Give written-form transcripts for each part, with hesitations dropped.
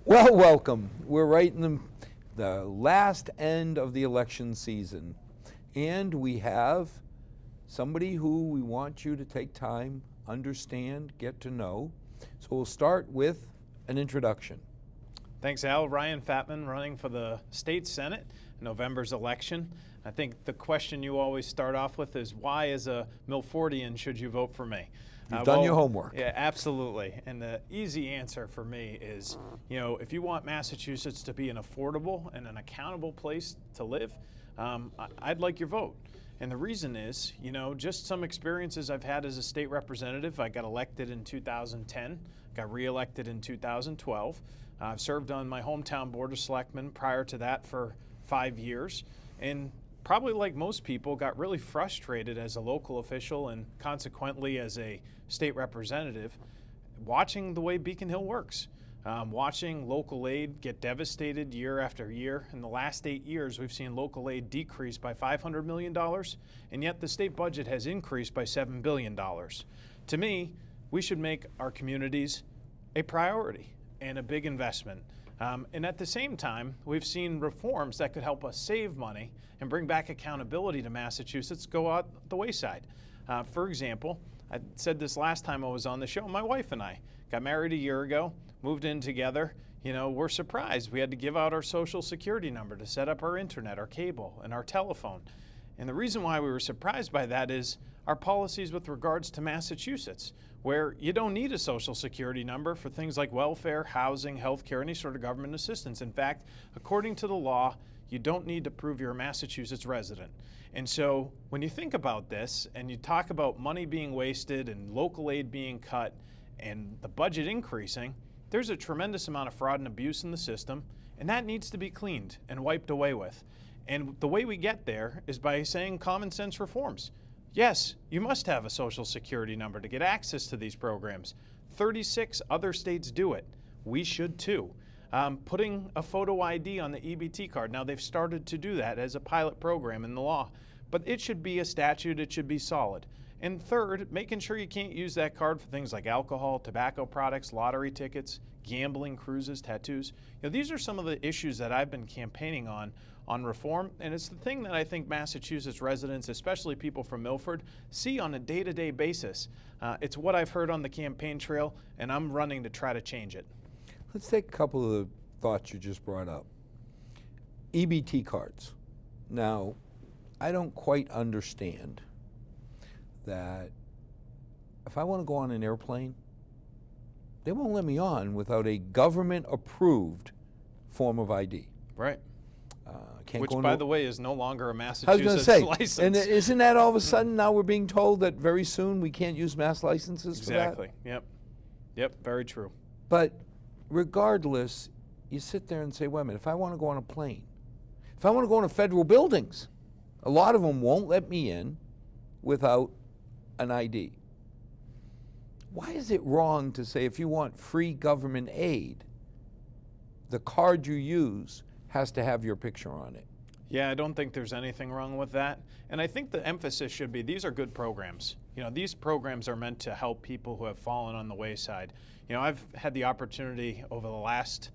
Well, welcome. We're right in the last end of the election season, and we have somebody who we want you to take time, understand, get to know. So we'll start with an introduction. Thanks, Al. Ryan Fattman, running for the state senate in November's election. I think the question you always start off with is, why, as a Milfordian, should you vote for me? You've done your homework. Yeah, absolutely. And the easy answer for me is, if you want Massachusetts to be an affordable and an accountable place to live, I'd like your vote. And the reason is, just some experiences I've had as a state representative. I got elected in 2010, got reelected in 2012. I've served on my hometown board of selectmen prior to that for 5 years. And probably like most people, got really frustrated as a local official and consequently as a state representative, watching the way Beacon Hill works. Watching local aid get devastated year after year. In the last 8 years, we've seen local aid decrease by $500 million, and yet the state budget has increased by $7 billion. To me, we should make our communities a priority and a big investment. And at the same time, we've seen reforms that could help us save money and bring back accountability to Massachusetts go out the wayside. For example, I said this last time I was on the show, my wife and I got married a year ago, moved in together. We're surprised. We had to give out our social security number to set up our internet, our cable, and our telephone. And the reason why we were surprised by that is our policies with regards to Massachusetts, where you don't need a social security number for things like welfare, housing, healthcare, any sort of government assistance. In fact, according to the law, you don't need to prove you're a Massachusetts resident. And so when you think about this and you talk about money being wasted and local aid being cut and the budget increasing, there's a tremendous amount of fraud and abuse in the system, and that needs to be cleaned and wiped away with. And the way we get there is by saying common sense reforms. Yes, you must have a social security number to get access to these programs. 36 other states do it. We should too. Putting a photo ID on the EBT card. Now they've started to do that as a pilot program in the law, but it should be a statute, it should be solid. And third, making sure you can't use that card for things like alcohol, tobacco products, lottery tickets, gambling, cruises, tattoos. These are some of the issues that I've been campaigning on reform, and it's the thing that I think Massachusetts residents, especially people from Milford, see on a day-to-day basis. It's what I've heard on the campaign trail, and I'm running to try to change it. Let's take a couple of the thoughts you just brought up. EBT cards. Now, I don't quite understand that if I want to go on an airplane, they won't let me on without a government-approved form of ID. Right. Can't Which, go by the way, is no longer a I was Massachusetts going to say, license. and isn't that all of a sudden now we're being told that very soon we can't use mass licenses for that? Exactly. Yep, very true. But regardless, you sit there and say, wait a minute, if I want to go on a plane, if I want to go into federal buildings, a lot of them won't let me in without an ID. Why is it wrong to say if you want free government aid, the card you use has to have your picture on it? Yeah, I don't think there's anything wrong with that. And I think the emphasis should be, these are good programs. These programs are meant to help people who have fallen on the wayside. I've had the opportunity over the last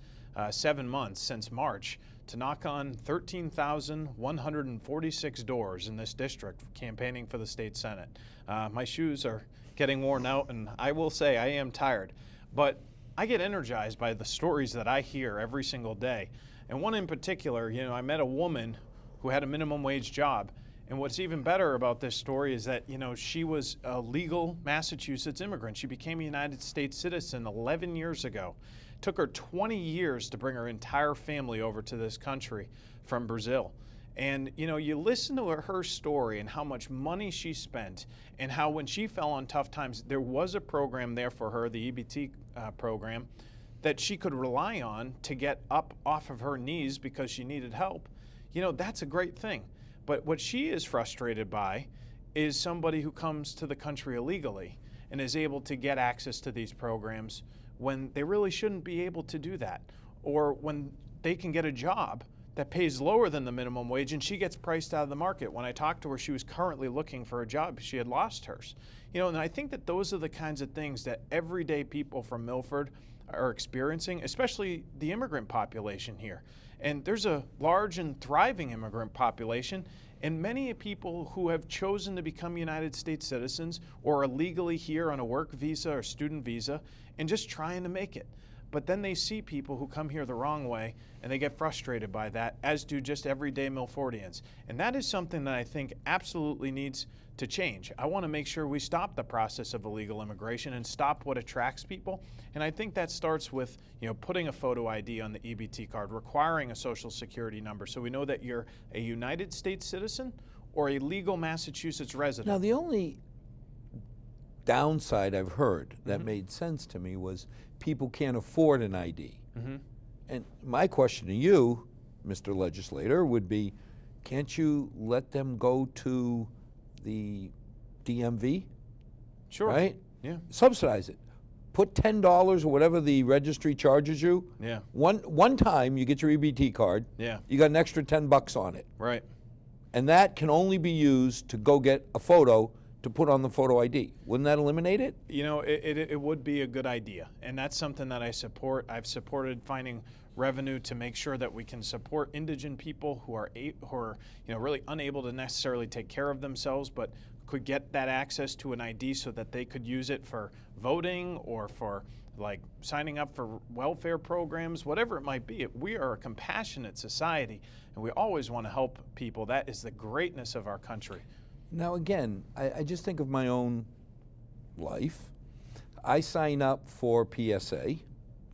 7 months since March to knock on 13,146 doors in this district campaigning for the state senate. My shoes are getting worn out, and I will say I am tired. But I get energized by the stories that I hear every single day. And one in particular, I met a woman who had a minimum wage job. And what's even better about this story is that, she was a legal Massachusetts immigrant. She became a United States citizen 11 years ago. It took her 20 years to bring her entire family over to this country from Brazil. And, you listen to her story and how much money she spent and how when she fell on tough times, there was a program there for her, the EBT program, that she could rely on to get up off of her knees because she needed help. That's a great thing. But what she is frustrated by is somebody who comes to the country illegally and is able to get access to these programs when they really shouldn't be able to do that, or when they can get a job that pays lower than the minimum wage and she gets priced out of the market. When I talked to her, she was currently looking for a job. She had lost hers. And I think that those are the kinds of things that everyday people from Milford are experiencing, especially the immigrant population here. And there's a large and thriving immigrant population, and many people who have chosen to become United States citizens or are legally here on a work visa or student visa and just trying to make it. But then they see people who come here the wrong way and they get frustrated by that, as do just everyday Milfordians. And that is something that I think absolutely needs to change. I want to make sure we stop the process of illegal immigration and stop what attracts people. And I think that starts with, putting a photo ID on the EBT card, requiring a social security number so we know that you're a United States citizen or a legal Massachusetts resident. Now, the only downside I've heard that made sense to me was people can't afford an ID. And my question to you, Mr. Legislator, would be, can't you let them go to the DMV? Sure. Right? Yeah. Subsidize it. Put $10 or whatever the registry charges you. Yeah. One time you get your EBT card. Yeah. You got an extra $10 on it. Right. And that can only be used to go get a photo to put on the photo ID. Wouldn't that eliminate it? It would be a good idea, and that's something that I support. I've supported finding revenue to make sure that we can support indigent people who are really unable to necessarily take care of themselves, but could get that access to an ID so that they could use it for voting or for like signing up for welfare programs, whatever it might be. We are a compassionate society, and we always want to help people. That is the greatness of our country. Now again, I just think of my own life. I sign up for PSA,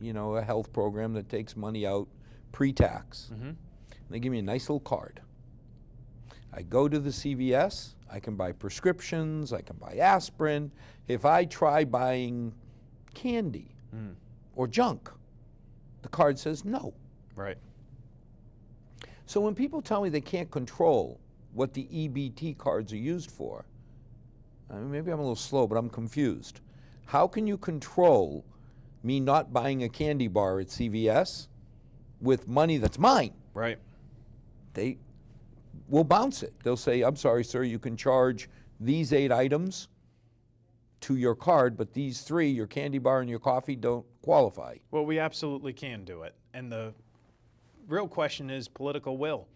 a health program that takes money out pre-tax. They give me a nice little card. I go to the CVS, I can buy prescriptions, I can buy aspirin. If I try buying candy or junk, the card says no. Right. So when people tell me they can't control what the EBT cards are used for, maybe I'm a little slow, but I'm confused. How can you control me not buying a candy bar at CVS with money that's mine? Right. They will bounce it. They'll say, I'm sorry, sir, you can charge these 8 items to your card, but these 3, your candy bar and your coffee, don't qualify. Well, we absolutely can do it. And the real question is political will.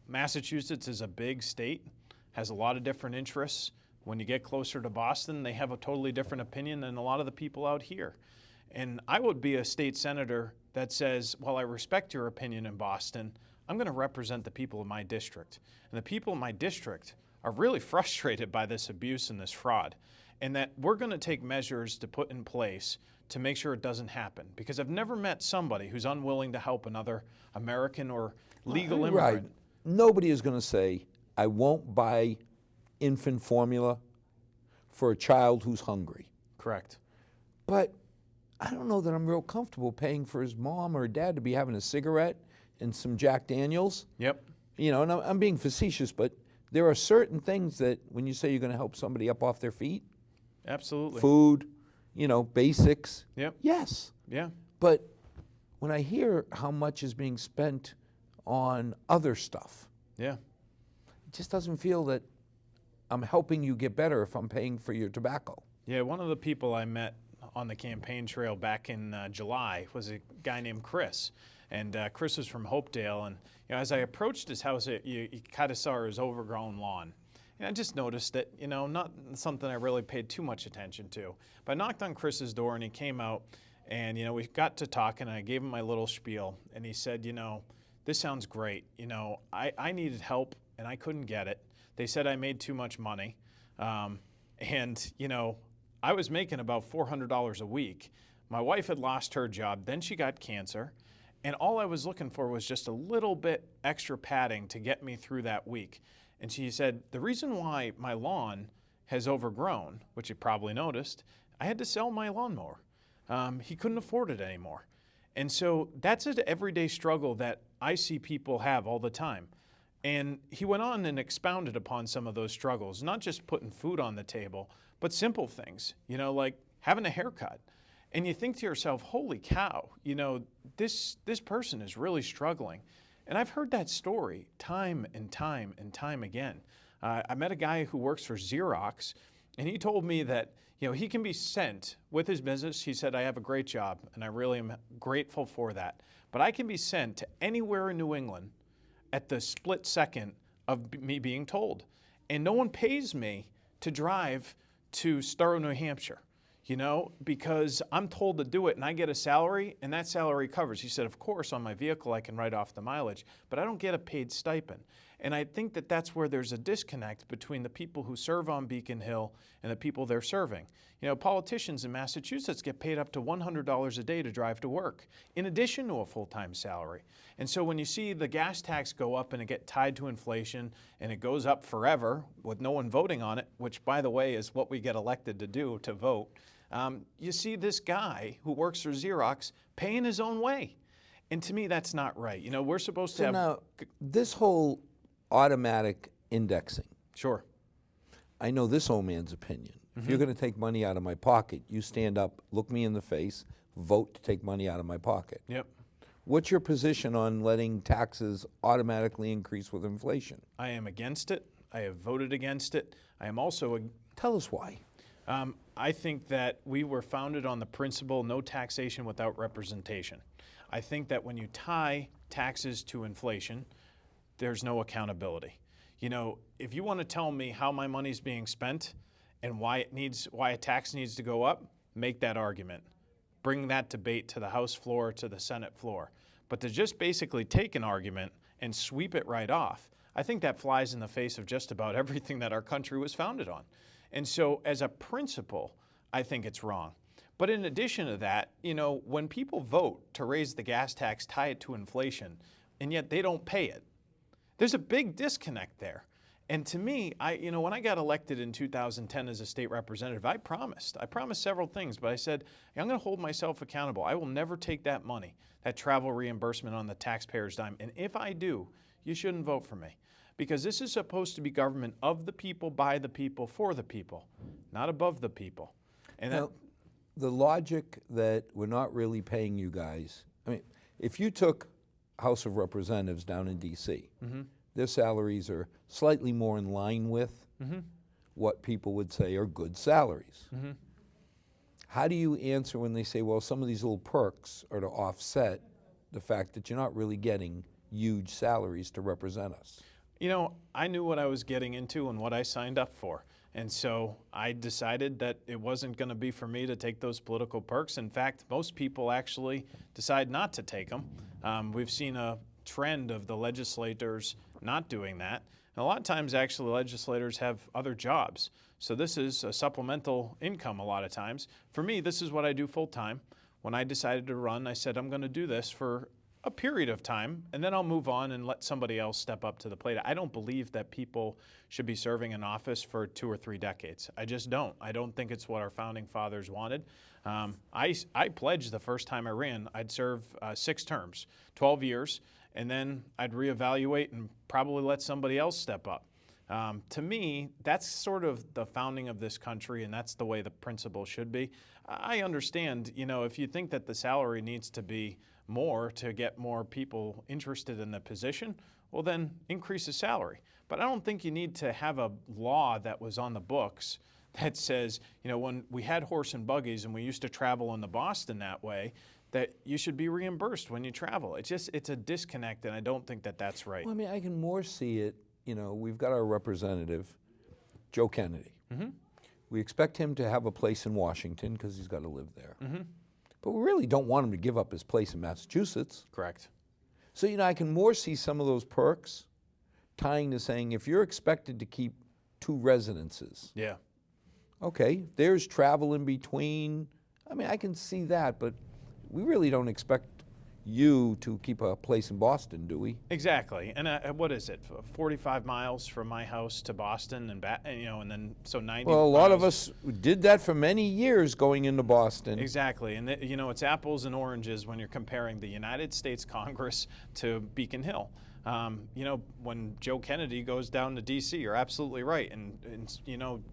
Massachusetts is a big state, has a lot of different interests. When you get closer to Boston, they have a totally different opinion than a lot of the people out here. And I would be a state senator that says, well, I respect your opinion in Boston. I'm going to represent the people of my district. And the people in my district are really frustrated by this abuse and this fraud. And that we're going to take measures to put in place to make sure it doesn't happen. Because I've never met somebody who's unwilling to help another American or legal immigrant. Right. Nobody is going to say, I won't buy infant formula for a child who's hungry. Correct. But I don't know that I'm real comfortable paying for his mom or dad to be having a cigarette and some Jack Daniels. Yep. And I'm being facetious, but there are certain things that when you say you're going to help somebody up off their feet, absolutely. Food, basics. Yep. Yes. Yeah. But when I hear how much is being spent on other stuff, yeah, it just doesn't feel that I'm helping you get better if I'm paying for your tobacco. Yeah, one of the people I met on the campaign trail back in July was a guy named Chris. And Chris was from Hopedale. And as I approached his house, you kind of saw his overgrown lawn. And I just noticed that, not something I really paid too much attention to. But I knocked on Chris's door and he came out and, we got to talking and I gave him my little spiel. And he said, this sounds great. I needed help and I couldn't get it. They said I made too much money. And I was making about $400 a week. My wife had lost her job. Then she got cancer. And all I was looking for was just a little bit extra padding to get me through that week. And she said, the reason why my lawn has overgrown, which you probably noticed, I had to sell my lawnmower. He couldn't afford it anymore. And so that's an everyday struggle that I see people have all the time. And he went on and expounded upon some of those struggles, not just putting food on the table, but simple things, like having a haircut. And you think to yourself, holy cow, this person is really struggling. And I've heard that story time and time and time again. I met a guy who works for Xerox, And he told me that, he can be sent with his business. He said, I have a great job, and I really am grateful for that. But I can be sent to anywhere in New England at the split second of me being told. And no one pays me to drive to Sturrow, New Hampshire, because I'm told to do it and I get a salary and that salary covers. He said, of course, on my vehicle, I can write off the mileage, but I don't get a paid stipend. And I think that that's where there's a disconnect between the people who serve on Beacon Hill and the people they're serving. Politicians in Massachusetts get paid up to $100 a day to drive to work, in addition to a full-time salary. And so when you see the gas tax go up and it get tied to inflation and it goes up forever with no one voting on it, which, by the way, is what we get elected to do, to vote, you see this guy who works for Xerox paying his own way. And to me, that's not right. We're supposed to have... Now, this whole automatic indexing. Sure. I know this old man's opinion. If you're going to take money out of my pocket, you stand up, look me in the face, vote to take money out of my pocket. Yep. What's your position on letting taxes automatically increase with inflation? I am against it. I have voted against it. I am also... Tell us why. I think that we were founded on the principle, no taxation without representation. I think that when you tie taxes to inflation, there's no accountability. If you want to tell me how my money's being spent and why a tax needs to go up, make that argument. Bring that debate to the House floor, to the Senate floor. But to just basically take an argument and sweep it right off, I think that flies in the face of just about everything that our country was founded on. And so as a principle, I think it's wrong. But in addition to that, when people vote to raise the gas tax, tie it to inflation, and yet they don't pay it, there's a big disconnect there. And to me, when I got elected in 2010 as a state representative, I promised several things, but I said, I'm going to hold myself accountable. I will never take that money, that travel reimbursement on the taxpayer's dime. And if I do, you shouldn't vote for me. Because this is supposed to be government of the people, by the people, for the people, not above the people. And now, the logic that we're not really paying you guys, if you took House of Representatives down in D.C., their salaries are slightly more in line with what people would say are good salaries. How do you answer when they say, well, some of these little perks are to offset the fact that you're not really getting huge salaries to represent us? I knew what I was getting into and what I signed up for. And so I decided that it wasn't going to be for me to take those political perks. In fact, most people actually decide not to take them. We've seen a trend of the legislators not doing that. And a lot of times, actually, legislators have other jobs. So this is a supplemental income a lot of times. For me, this is what I do full time. When I decided to run, I said, I'm going to do this for a period of time, and then I'll move on and let somebody else step up to the plate. I don't believe that people should be serving in office for 2 or 3 decades. I just don't. I don't think it's what our founding fathers wanted. I pledged the first time I ran, I'd serve 6 terms, 12 years, and then I'd reevaluate and probably let somebody else step up. To me, that's sort of the founding of this country, and that's the way the principle should be. I understand, if you think that the salary needs to be more to get more people interested in the position, well then increase the salary. But I don't think you need to have a law that was on the books that says, when we had horse and buggies and we used to travel into Boston that way, that you should be reimbursed when you travel. It's a disconnect, and I don't think that that's right. Well, I can more see it, we've got our representative, Joe Kennedy. We expect him to have a place in Washington because he's got to live there. But we really don't want him to give up his place in Massachusetts. Correct. So, I can more see some of those perks tying to saying, if you're expected to keep 2 residences. Yeah. Okay, there's travel in between. I can see that, but we really don't expect you to keep a place in Boston, do we? Exactly. And what is it? 45 miles from my house to Boston, and and then so 90. Well, a lot of us did that for many years going into Boston. Exactly. And it's apples and oranges when you're comparing the United States Congress to Beacon Hill. When Joe Kennedy goes down to D.C., you're absolutely right. And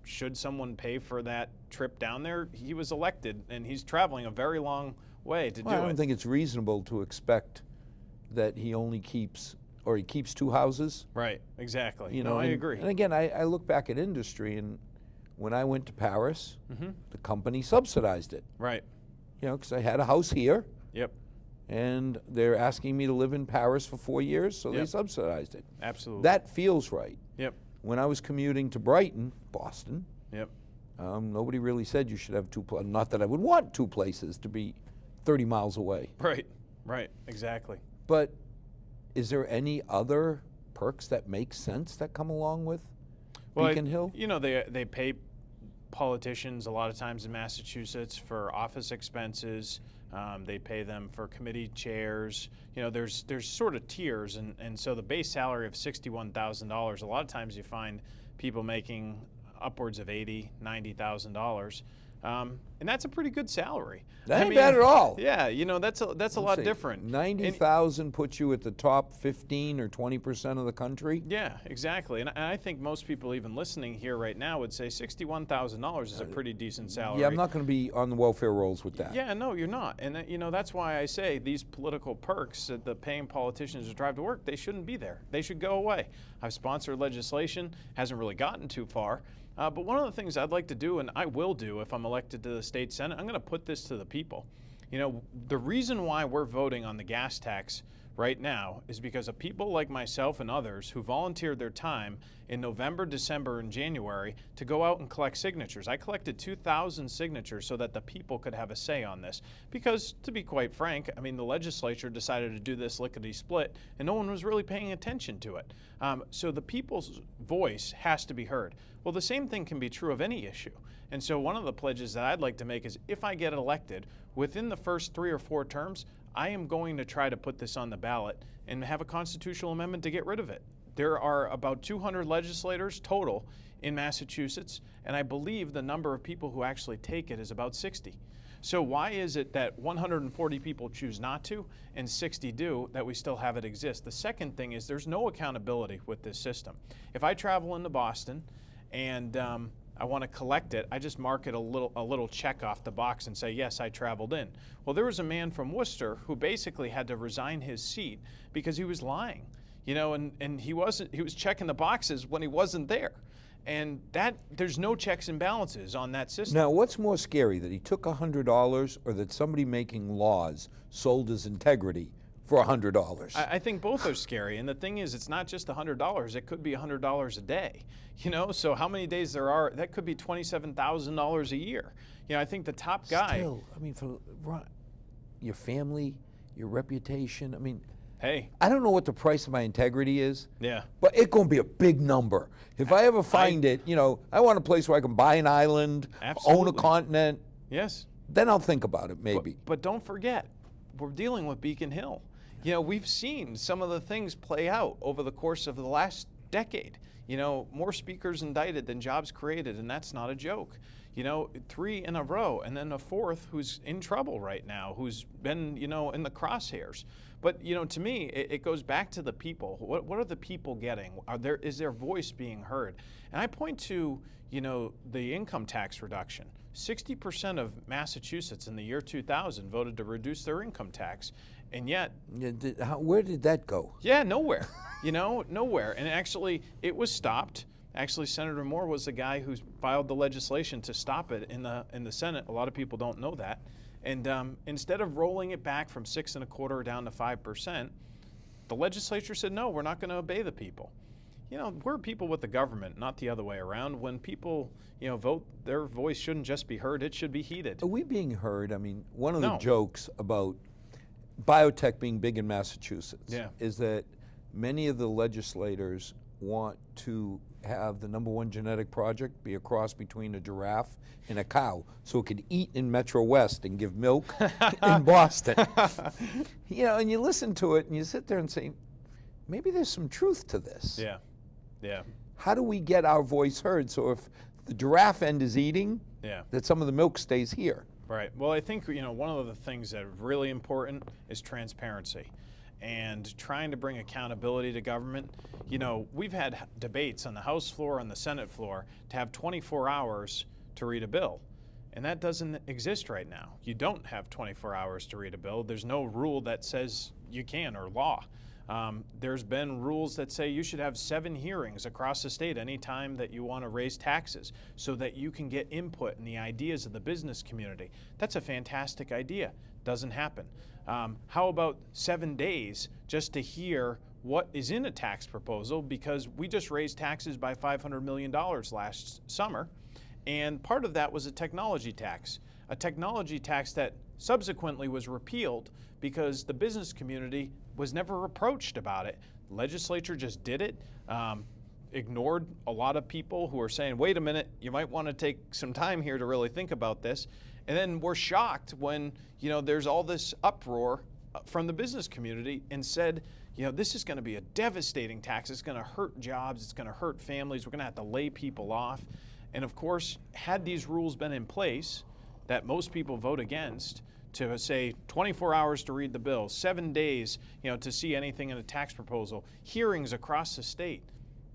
should someone pay for that trip down there? He was elected, and he's traveling a very long way to do it. I don't think it's reasonable to expect that he only keeps, or he keeps 2 houses. Right, exactly. I agree. And again, I look back at industry, and when I went to Paris, Mm-hmm. the company subsidized it. Right. Because I had a house here, Yep. and they're asking me to live in Paris for 4 years, so they Yep. subsidized it. Absolutely. That feels right. Yep. When I was commuting to Brighton, Boston, Yep. nobody really said you should have not that I would want two places to be 30 miles away. Right. Right. Exactly. But is there any other perks that make sense that come along with Beacon Hill? You know, they pay politicians a lot of times in Massachusetts for office expenses. They pay them for committee chairs. You know, there's sort of tiers, and so the base salary of $61,000. A lot of times you find people making upwards of $80,000, $90,000, and that's a pretty good salary. That ain't bad at all. Yeah, you know, that's a lot different. 90,000 puts you at the top 15 or 20% of the country. Yeah, exactly. And I think most people even listening here right now would say $61,000 is a pretty decent salary. Yeah, I'm not going to be on the welfare rolls with that. Yeah, no, you're not. And you know, that's why I say these political perks that the paying politicians to drive to work, they shouldn't be there. They should go away. I've sponsored legislation, hasn't really gotten too far. But one of the things I'd like to do, and I will do if I'm elected to the state senate, I'm going to put this to the people. You know, the reason why we're voting on the gas tax right now is because of people like myself and others who volunteered their time in November, December, and January to go out and collect signatures. I collected 2,000 signatures so that the people could have a say on this. Because, to be quite frank, I mean, the legislature decided to do this lickety-split, and no one was really paying attention to it. So the people's voice has to be heard. Well, the same thing can be true of any issue. And so one of the pledges that I'd like to make is if I get elected, within the first 3 or 4 terms, I am going to try to put this on the ballot and have a constitutional amendment to get rid of it. There are about 200 legislators total in Massachusetts, and I believe the number of people who actually take it is about 60. So why is it that 140 people choose not to and 60 do, that we still have it exist? The second thing is there's no accountability with this system. If I travel into Boston and I want to collect it, I just mark it a little check off the box and say, yes, I traveled in. Well, there was a man from Worcester who basically had to resign his seat because he was lying, you know, and he was checking the boxes when he wasn't there. And there's no checks and balances on that system. Now, what's more scary, that he took $100 or that somebody making laws sold his integrity for $100? I think both are scary. And the thing is, it's not just $100. It could be $100 a day. You know, so how many days there are, that could be $27,000 a year. You know, I think the top guy. Still, I mean, for your family, your reputation, I mean, hey, I don't know what the price of my integrity is. Yeah. But it's going to be a big number. If I ever find it, you know, I want a place where I can buy an island, own a Absolutely. continent. Yes. Then I'll think about it, maybe. But don't forget, we're dealing with Beacon Hill. You know, we've seen some of the things play out over the course of the last decade. You know, more speakers indicted than jobs created, and that's not a joke. You know, 3 in a row, and then a 4th who's in trouble right now, who's been, you know, in the crosshairs. But, you know, to me, it goes back to the people. What are the people getting? Is their voice being heard? And I point to, you know, the income tax reduction. 60% of Massachusetts in the year 2000 voted to reduce their income tax. And yet, Where did that go? yeah, nowhere. You know, nowhere. And actually, it was stopped. Actually, Senator Moore was the guy who filed the legislation to stop it in the Senate. A lot of people don't know that. And instead of rolling it back from 6.25% down to 5%, the legislature said, no, we're not going to obey the people. You know, we're people with the government, not the other way around. When people, you know, vote, their voice shouldn't just be heard, it should be heeded. Are we being heard? I mean, one of the No. jokes about biotech being big in Massachusetts Yeah. is that many of the legislators want to have the #1 genetic project be a cross between a giraffe and a cow, so it could eat in Metro West and give milk in Boston. You know, and you listen to it and you sit there and say, maybe there's some truth to this. Yeah, yeah, How do we get our voice heard so if the giraffe end is eating, yeah. that some of the milk stays here? Right. Well, I think, you know, one of the things that are really important is transparency and trying to bring accountability to government. You know, we've had debates on the House floor and the Senate floor to have 24 hours to read a bill. And that doesn't exist right now. You don't have 24 hours to read a bill. There's no rule that says you can, or law. There's been rules that say you should have 7 hearings across the state anytime that you want to raise taxes so that you can get input and the ideas of the business community. That's a fantastic idea. Doesn't happen. How about 7 days just to hear what is in a tax proposal, because we just raised taxes by $500 million last summer, and part of that was a technology tax that subsequently was repealed because the business community was never approached about it. Legislature just did it, ignored a lot of people who are saying, wait a minute, you might want to take some time here to really think about this. And then we're shocked when, there's all this uproar from the business community and said, this is going to be a devastating tax. It's going to hurt jobs. It's going to hurt families. We're going to have to lay people off. And of course, had these rules been in place that most people vote against, to say 24 hours to read the bill, 7 days, to see anything in a tax proposal, hearings across the state,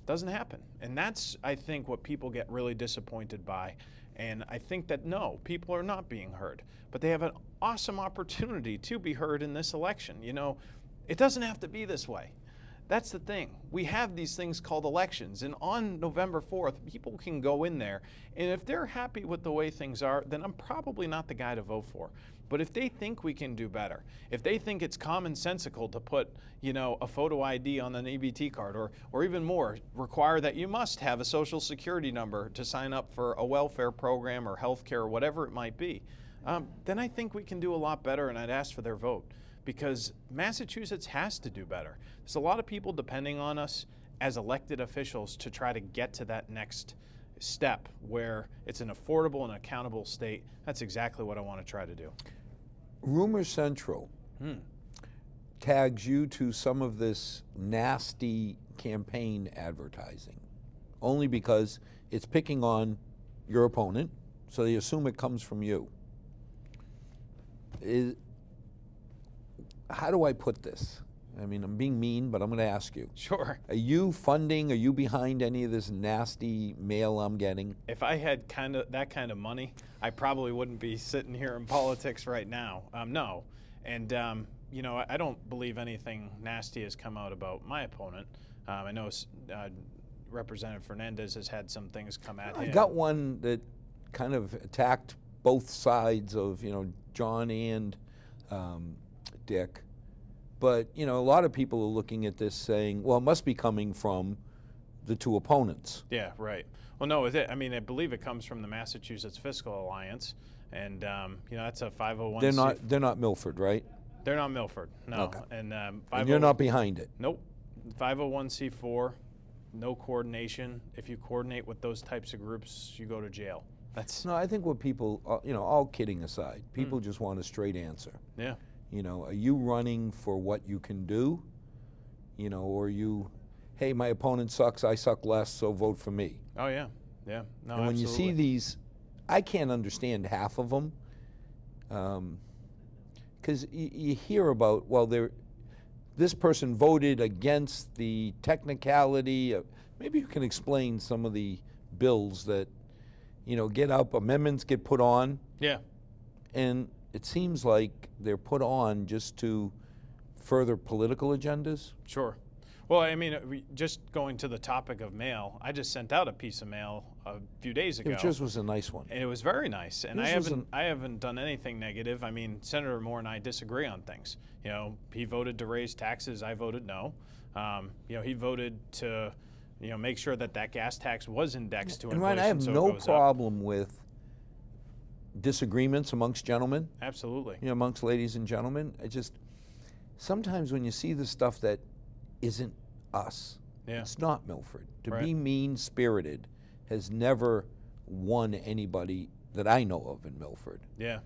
doesn't happen. And that's, I think, what people get really disappointed by. And I think that, no, people are not being heard, but they have an awesome opportunity to be heard in this election. It doesn't have to be this way. That's the thing. We have these things called elections, and on November 4th, people can go in there, and if they're happy with the way things are, then I'm probably not the guy to vote for. But if they think we can do better, if they think it's commonsensical to put, a photo ID on an EBT card, or even more, require that you must have a social security number to sign up for a welfare program or health care or whatever it might be, then I think we can do a lot better, and I'd ask for their vote. Because Massachusetts has to do better. There's a lot of people depending on us as elected officials to try to get to that next step where it's an affordable and accountable state. That's exactly what I want to try to do. Rumor Central tags you to some of this nasty campaign advertising, only because it's picking on your opponent, so they assume it comes from you. How do I put this? I mean, I'm being mean, but I'm going to ask you. Sure. Are you behind any of this nasty mail I'm getting? If I had that kind of money, I probably wouldn't be sitting here in politics right now. No. And, I don't believe anything nasty has come out about my opponent. I know Representative Fernandez has had some things come at him. I got one that kind of attacked both sides of, John and Dick. But, a lot of people are looking at this saying, well, it must be coming from the two opponents. Yeah, right. Well, no, I believe it comes from the Massachusetts Fiscal Alliance, and, that's a 501c. They're not Milford, right? They're not Milford, no. Okay. And you're not behind it? Nope. 501c4, no coordination. If you coordinate with those types of groups, you go to jail. No, I think what people, all kidding aside, people just want a straight answer. Yeah. Are you running for what you can do? Or hey, my opponent sucks, I suck less, so vote for me. Oh, yeah. Yeah. No, and when you see these, I can't understand half of them. Because you hear about, well, this person voted against the technicality. Maybe you can explain some of the bills that, get up, amendments get put on. Yeah. And it seems like they're put on just to further political agendas. Sure. Well, just going to the topic of mail, I just sent out a piece of mail a few days ago. It just was a nice one. And it was very nice. And I haven't done anything negative. Senator Moore and I disagree on things. He voted to raise taxes. I voted no. He voted to, make sure that gas tax was indexed to inflation. And Ryan, I have no problem with disagreements amongst gentlemen. Absolutely. Amongst ladies and gentlemen. Sometimes when you see the stuff that isn't us, it's not Milford. To be mean-spirited has never won anybody that I know of in Milford. Yeah.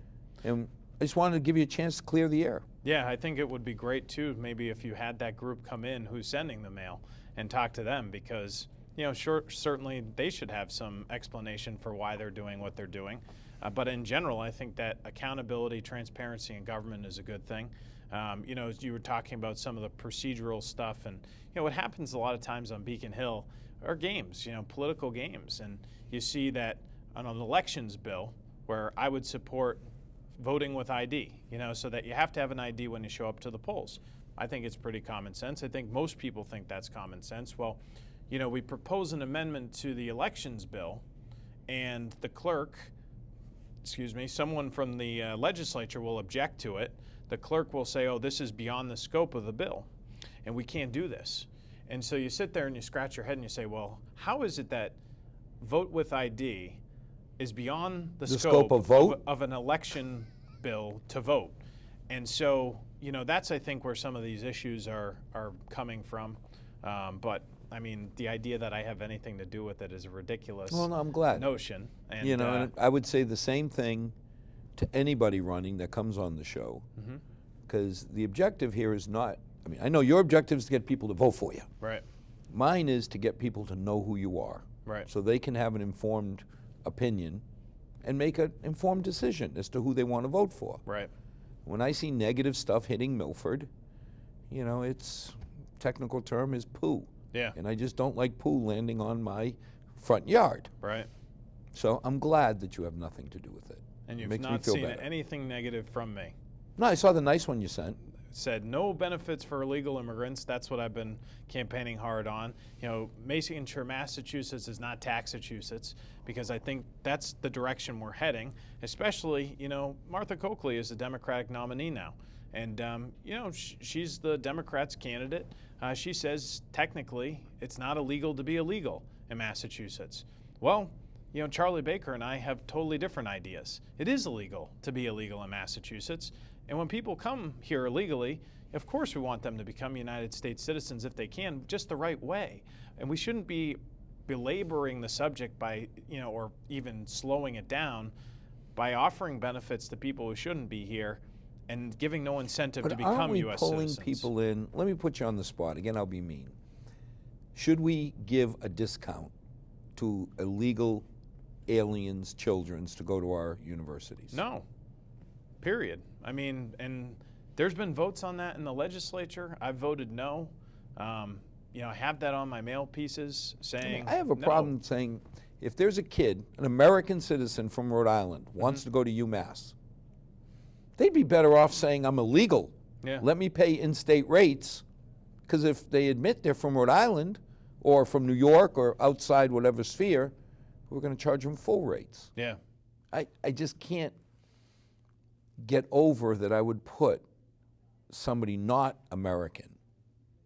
And I just wanted to give you a chance to clear the air. Yeah, I think it would be great, too, maybe if you had that group come in who's sending the mail and talk to them, because, certainly they should have some explanation for why they're doing what they're doing. But in general, I think that accountability, transparency in government is a good thing. As you were talking about some of the procedural stuff, and what happens a lot of times on Beacon Hill are games, political games, and you see that on an elections bill where I would support voting with ID, so that you have to have an ID when you show up to the polls. I think it's pretty common sense. I think most people think that's common sense. Well, we propose an amendment to the elections bill, and the clerk, someone from the legislature will object to it. The clerk will say, oh, this is beyond the scope of the bill, and we can't do this. And so you sit there and you scratch your head and you say, well, how is it that vote with ID is beyond the scope of vote of an election bill to vote? And so, that's, I think, where some of these issues are coming from. But, I mean, the idea that I have anything to do with it is a ridiculous Well, no, I'm glad. notion. And, and I would say the same thing to anybody running that comes on the show, because the objective here is not, I mean, I know your objective is to get people to vote for you. Right. Mine is to get people to know who you are. Right. So they can have an informed opinion and make an informed decision as to who they want to vote for. Right. When I see negative stuff hitting Milford, its technical term is poo. Yeah. And I just don't like poo landing on my front yard. Right. So I'm glad that you have nothing to do with it. And It you've makes me not feel seen better. anything negative from me. No, I saw the nice one you sent. Said no benefits for illegal immigrants. That's what I've been campaigning hard on. Making sure Massachusetts is not Taxachusetts, because I think that's the direction we're heading. Especially, Martha Coakley is the Democratic nominee now, and she's the Democrats' candidate. She says technically it's not illegal to be illegal in Massachusetts. Well, Charlie Baker and I have totally different ideas. It is illegal to be illegal in Massachusetts. And when people come here illegally, of course we want them to become United States citizens if they can, just the right way. And we shouldn't be belaboring the subject by, or even slowing it down by offering benefits to people who shouldn't be here and giving no incentive to become aren't we U.S. pulling citizens. people in? Let me put you on the spot. Again, I'll be mean. Should we give a discount to illegal aliens' children to go to our universities? No. Period. I mean, and there's been votes on that in the legislature. I've voted no. I have that on my mail pieces saying I have a no. problem saying if there's a kid, an American citizen from Rhode Island, wants to go to UMass, they'd be better off saying I'm illegal. Yeah. Let me pay in-state rates, because if they admit they're from Rhode Island or from New York or outside whatever sphere, we're going to charge them full rates. Yeah. I just can't get over that I would put somebody not American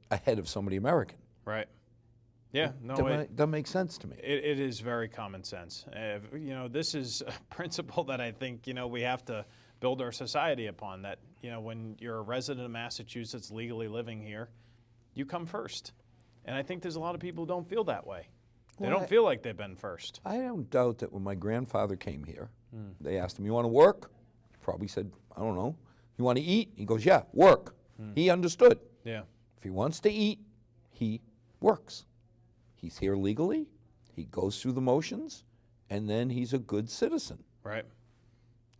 ahead of somebody American. Right. Yeah. No, That makes sense to me. it is very common sense. This is a principle that I think, we have to build our society upon, that, when you're a resident of Massachusetts legally living here, you come first. And I think there's a lot of people who don't feel that way. They Well, don't feel like they've been first. I don't doubt that when my grandfather came here, they asked him, you want to work? He probably said, I don't know. You want to eat? He goes, yeah, work. He understood. Yeah. If he wants to eat, he works. He's here legally, he goes through the motions, and then he's a good citizen. Right.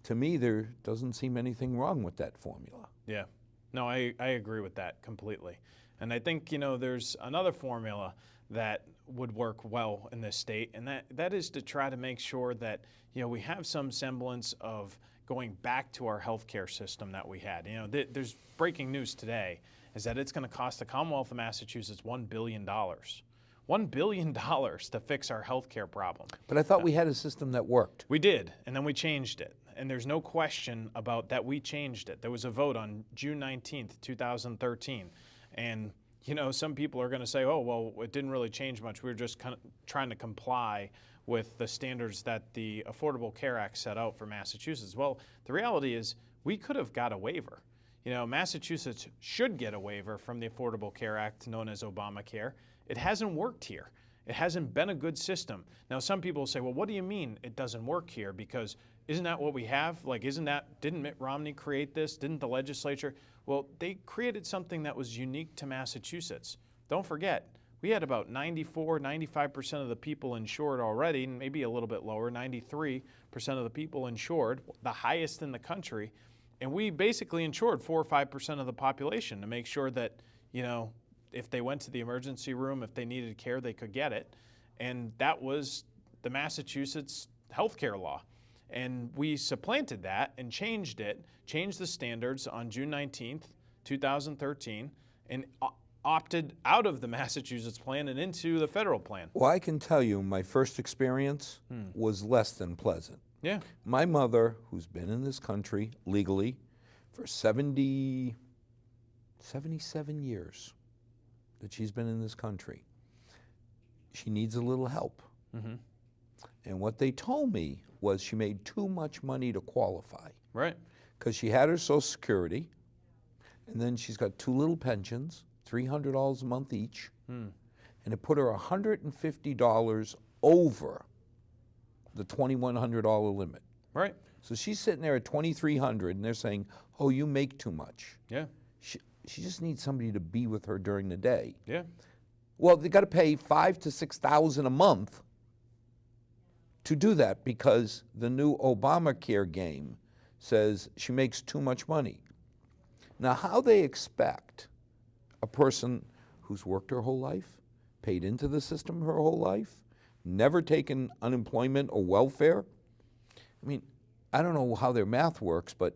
To me, there doesn't seem anything wrong with that formula. Yeah. No, I agree with that completely. And I think, there's another formula that would work well in this state, and that is to try to make sure that, we have some semblance of going back to our healthcare system that we had. There's breaking news today is that it's going to cost the Commonwealth of Massachusetts $1 billion. $1 billion to fix our healthcare problem. But I thought we had a system that worked. We did, and then we changed it. And there's no question about that we changed it. There was a vote on June 19th, 2013. And, some people are going to say, oh, well, it didn't really change much. We were just kind of trying to comply with the standards that the Affordable Care Act set out for Massachusetts. Well, the reality is we could have got a waiver. Massachusetts should get a waiver from the Affordable Care Act, known as Obamacare. It hasn't worked here. It hasn't been a good system. Now, some people say, well, what do you mean it doesn't work here? Because isn't that what we have? Didn't Mitt Romney create this? Didn't the legislature? Well, they created something that was unique to Massachusetts. Don't forget, we had about 95% of the people insured already, maybe a little bit lower, 93% of the people insured, the highest in the country. And we basically insured 4 or 5% of the population to make sure that, if they went to the emergency room, if they needed care, they could get it. And that was the Massachusetts healthcare law. And we supplanted that and changed the standards on June 19th, 2013 and opted out of the Massachusetts plan and into the federal plan. Well, I can tell you my first experience was less than pleasant. Yeah. My mother, who's been in this country legally for 77 years that she's been in this country, she needs a little help. Mm-hmm. And what they told me was she made too much money to qualify. Right. Because she had her Social Security, and then she's got two little pensions, $300 a month each, and it put her $150 over the $2,100 limit. Right. So she's sitting there at $2,300, and they're saying, "Oh, you make too much." Yeah. She just needs somebody to be with her during the day. Yeah. Well, they got to pay $5,000 to $6,000 a month to do that because the new Obamacare game says she makes too much money. Now, how they expect a person who's worked her whole life, paid into the system her whole life, never taken unemployment or welfare? I mean, I don't know how their math works, but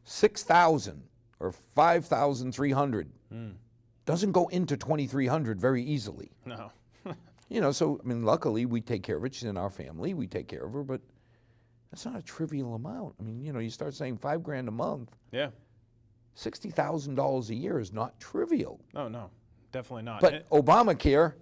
6,000 or 5,300 doesn't go into 2,300 very easily. No. You know, so, I mean, luckily we take care of it. She's in our family. We take care of her, but that's not a trivial amount. I mean, you know, you start saying $5,000 a month. Yeah. $60,000 a year is not trivial. No, definitely not. But Obamacare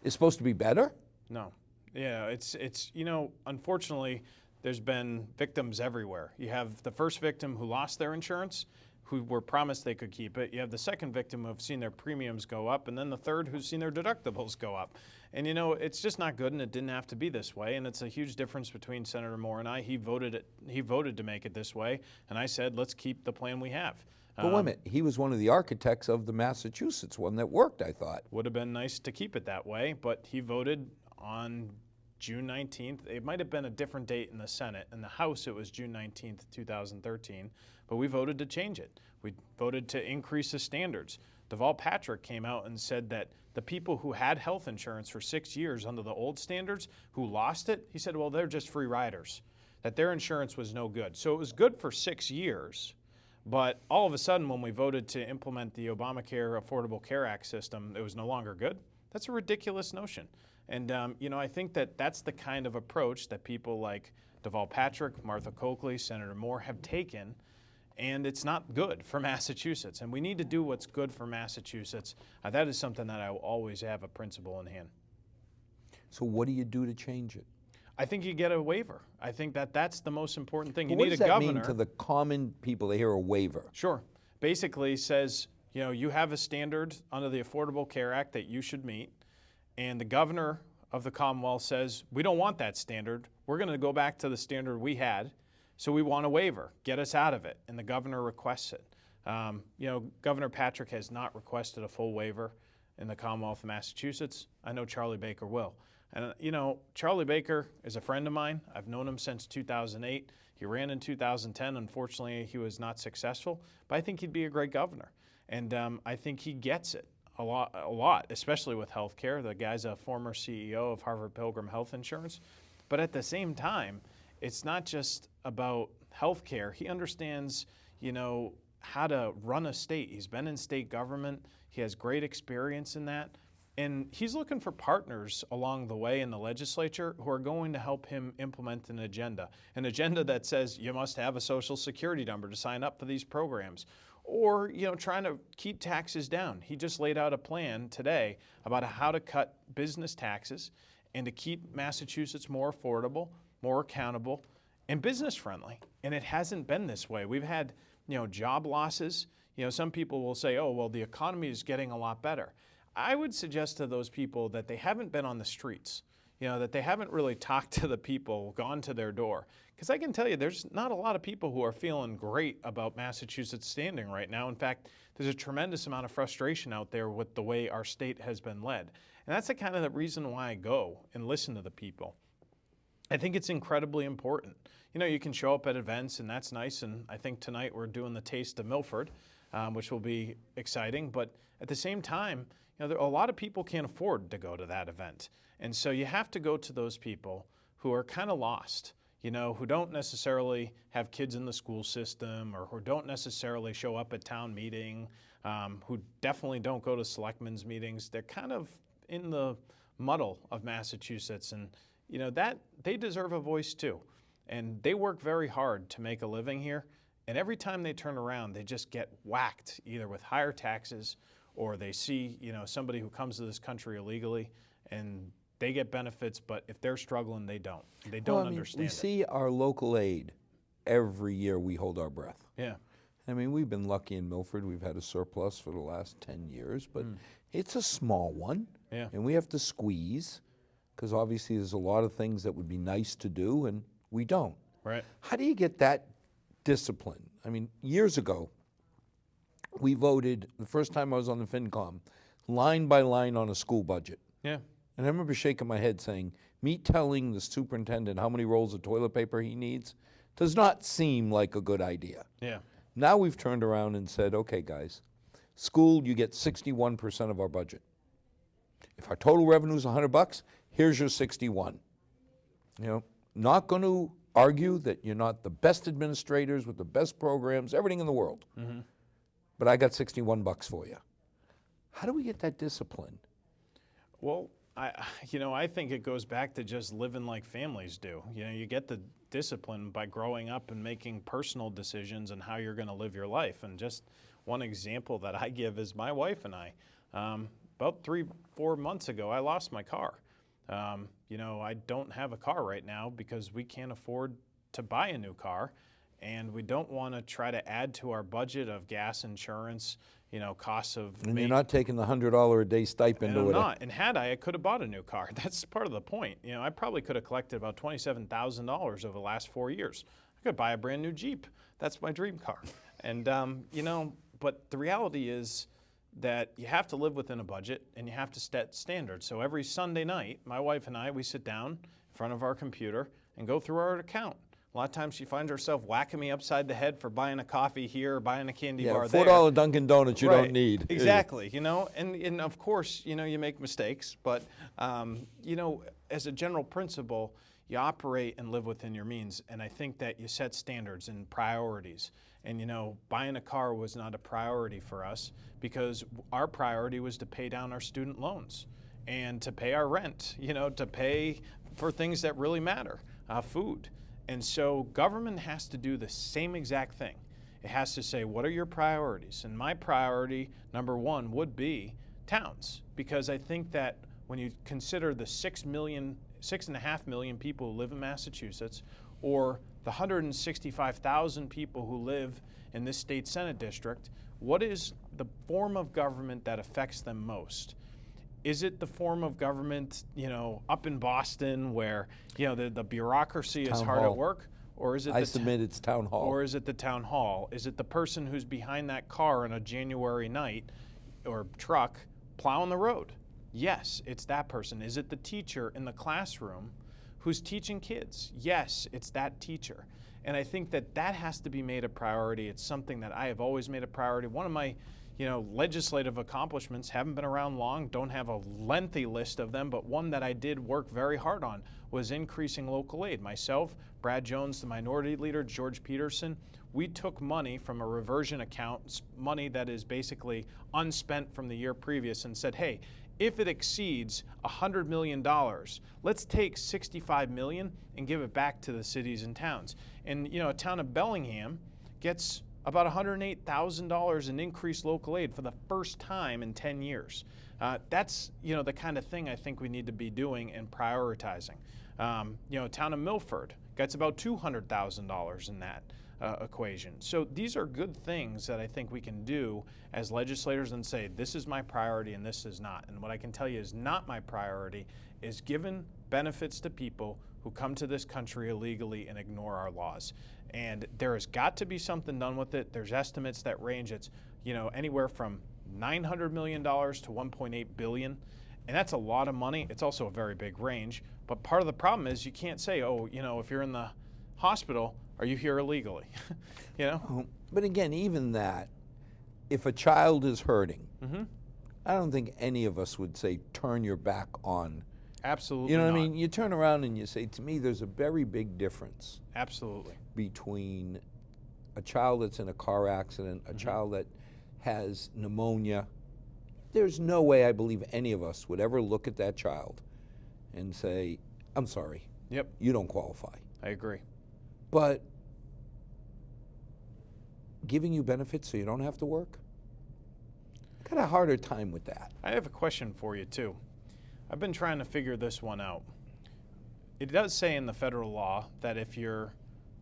is supposed to be better? No. Yeah, it's you know, unfortunately, there's been victims everywhere. You have the first victim who lost their insurance, who were promised they could keep it. You have the second victim who've seen their premiums go up, and then the third who's seen their deductibles go up. And you know, it's just not good, and it didn't have to be this way. And it's a huge difference between Senator Moore and I. He voted to make it this way, and I said, let's keep the plan we have. But wait a minute, he was one of the architects of the Massachusetts one that worked, I thought. Would have been nice to keep it that way, but he voted on June 19th. It might have been a different date in the Senate. In the House, it was June 19th, 2013, but we voted to change it. We voted to increase the standards. Deval Patrick came out and said that the people who had health insurance for 6 years under the old standards, who lost it, he said, well, they're just free riders, that their insurance was no good. So it was good for 6 years, but all of a sudden when we voted to implement the Obamacare Affordable Care Act system, it was no longer good. That's a ridiculous notion. And you know, I think that that's the kind of approach that people like Deval Patrick, Martha Coakley, Senator Moore have taken, and it's not good for Massachusetts. And we need to do what's good for Massachusetts. That is something that I will always have a principle in hand. So what do you do to change it? I think you get a waiver. I think that that's the most important thing. But You what need does a that governor. mean to the common people? They hear a waiver. Sure. Basically says, you know, you have a standard under the Affordable Care Act that you should meet, and the governor of the Commonwealth says, we don't want that standard. We're going to go back to the standard we had, so we want a waiver. Get us out of it. And the governor requests it. You know, Governor Patrick has not requested a full waiver in the Commonwealth of Massachusetts. I know Charlie Baker will. And, you know, Charlie Baker is a friend of mine. I've known him since 2008. He ran in 2010. Unfortunately, he was not successful, but I think he'd be a great governor. And I think he gets it a lot, especially with healthcare. The guy's a former CEO of Harvard Pilgrim Health Insurance. But at the same time, it's not just about healthcare. He understands, you know, how to run a state. He's been in state government. He has great experience in that. And he's looking for partners along the way in the legislature who are going to help him implement an agenda that says you must have a Social Security number to sign up for these programs, or, you know, trying to keep taxes down. He just laid out a plan today about how to cut business taxes and to keep Massachusetts more affordable, more accountable, and business friendly. And it hasn't been this way. We've had, you know, job losses. You know, some people will say, oh, well, the economy is getting a lot better. I would suggest to those people that they haven't been on the streets, you know, that they haven't really talked to the people, gone to their door. Because I can tell you, there's not a lot of people who are feeling great about Massachusetts standing right now. In fact, there's a tremendous amount of frustration out there with the way our state has been led. And that's the kind of the reason why I go and listen to the people. I think it's incredibly important. You know, you can show up at events, and that's nice. And I think tonight we're doing the Taste of Milford, which will be exciting. But at the same time, you know, a lot of people can't afford to go to that event. And so you have to go to those people who are kind of lost, you know, who don't necessarily have kids in the school system or who don't necessarily show up at town meeting, who definitely don't go to selectmen's meetings. They're kind of in the muddle of Massachusetts, and that they deserve a voice too. And they work very hard to make a living here. And every time they turn around, they just get whacked either with higher taxes, or they see somebody who comes to this country illegally and they get benefits, but if they're struggling, they don't. They don't understand we it. see our local aid every year. We hold our breath. Yeah. I mean, we've been lucky in Milford. We've had a surplus for the last 10 years, but it's a small one. Yeah. And we have to squeeze, because obviously there's a lot of things that would be nice to do, and we don't. Right. How do you get that discipline? I mean, years ago, we voted, the first time I was on the FinCom, line by line on a school budget. Yeah. And I remember shaking my head saying, me telling the superintendent how many rolls of toilet paper he needs does not seem like a good idea. Yeah. Now we've turned around and said, okay, guys, school, you get 61% of our budget. If our total revenue is $100, here's your 61. Not going to argue that you're not the best administrators with the best programs, everything in the world. But I got $61 for you. How do we get that discipline? Well, I think it goes back to just living like families do. You get the discipline by growing up and making personal decisions on how you're going to live your life. And just one example that I give is my wife and I. About 3-4 months ago, I lost my car. I don't have a car right now because we can't afford to buy a new car, and we don't want to try to add to our budget of gas, insurance, costs of. And you're not taking the $100 a day stipend or whatever. I'm not. And had I could have bought a new car. That's part of the point. I probably could have collected about $27,000 over the last 4 years. I could buy a brand new Jeep. That's my dream car. And but the reality is that you have to live within a budget and you have to set standards. So every Sunday night, my wife and I, we sit down in front of our computer and go through our account. A lot of times she finds herself whacking me upside the head for buying a coffee here or buying a candy bar there. $4 Dunkin' Donuts you don't need. Exactly, and of course, you make mistakes, but, as a general principle, you operate and live within your means, and I think that you set standards and priorities. And, buying a car was not a priority for us because our priority was to pay down our student loans and to pay our rent, to pay for things that really matter, food. And so government has to do the same exact thing. It has to say, what are your priorities? And my priority, number one, would be towns, because I think that when you consider the 6.5 million people who live in Massachusetts, or the 165,000 people who live in this state Senate district, what is the form of government that affects them most? Is it the form of government, up in Boston where, the bureaucracy is hard at work? Or is it I submit it's town hall. Or is it the town hall? Is it the person who's behind that car on a January night or truck plowing the road? Yes, it's that person. Is it the teacher in the classroom who's teaching kids? Yes, it's that teacher. And I think that has to be made a priority. It's something that I have always made a priority. One of my legislative accomplishments, haven't been around long, don't have a lengthy list of them, but one that I did work very hard on was increasing local aid. Myself, Brad Jones, the minority leader, George Peterson, we took money from a reversion account, money that is basically unspent from the year previous, and said, hey, if it exceeds $100 million, let's take $65 million and give it back to the cities and towns. And a town of Bellingham gets about $108,000 in increased local aid for the first time in 10 years. That's the kind of thing I think we need to be doing and prioritizing. Town of Milford gets about $200,000 in that equation. So these are good things that I think we can do as legislators and say, this is my priority and this is not. And what I can tell you is not my priority is giving benefits to people who come to this country illegally and ignore our laws. And there has got to be something done with it. There's estimates that range, it's anywhere from $900 million to $1.8 billion. And that's a lot of money. It's also a very big range. But part of the problem is you can't say, if you're in the hospital, are you here illegally? But again, even that, if a child is hurting, I don't think any of us would say turn your back on. Absolutely. You know what not. I mean? You turn around and you say, to me, there's a very big difference. Absolutely. Between a child that's in a car accident, a child that has pneumonia, there's no way I believe any of us would ever look at that child and say, I'm sorry, Yep, you don't qualify. I agree. But giving you benefits so you don't have to work, I got a harder time with that. I have a question for you, too. I've been trying to figure this one out. It does say in the federal law that if you're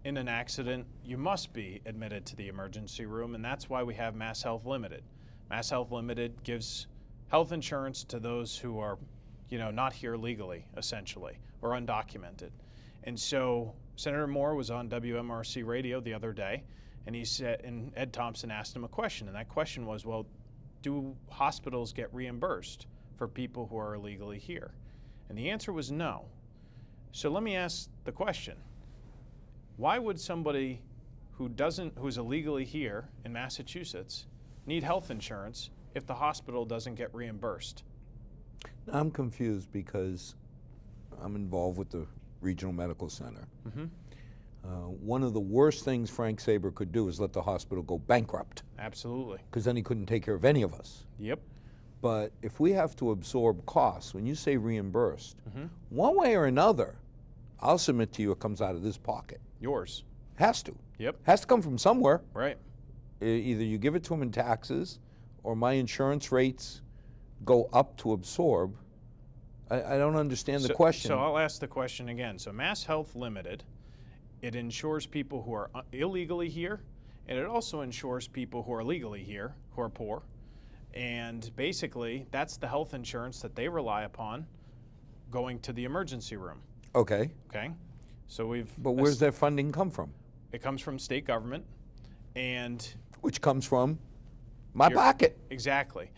in an accident, you must be admitted to the emergency room, and that's why we have Mass Health Limited. Mass Health Limited gives health insurance to those who are, not here legally, essentially, or undocumented. And so Senator Moore was on WMRC radio the other day, and he said, and Ed Thompson asked him a question, and that question was, well, do hospitals get reimbursed for people who are illegally here? And the answer was no. So let me ask the question. Why would somebody who's illegally here in Massachusetts need health insurance if the hospital doesn't get reimbursed? I'm confused because I'm involved with the Regional Medical Center. Mm-hmm. One of the worst things Frank Saber could do is let the hospital go bankrupt, Absolutely. because then he couldn't take care of any of us. Yep. But if we have to absorb costs, when you say reimbursed, Mm-hmm. one way or another, I'll submit to you it comes out of this pocket. Yours. Has to. Yep. Has to come from somewhere. Right. Either you give it to them in taxes, or my insurance rates go up to absorb. I don't understand the question. So I'll ask the question again. So Mass Health Limited, it insures people who are illegally here, and it also insures people who are legally here, who are poor. And basically, that's the health insurance that they rely upon going to the emergency room. Okay. Okay? So But where's that funding come from? it comes from state government, and Which comes from my Your- pocket. exactly.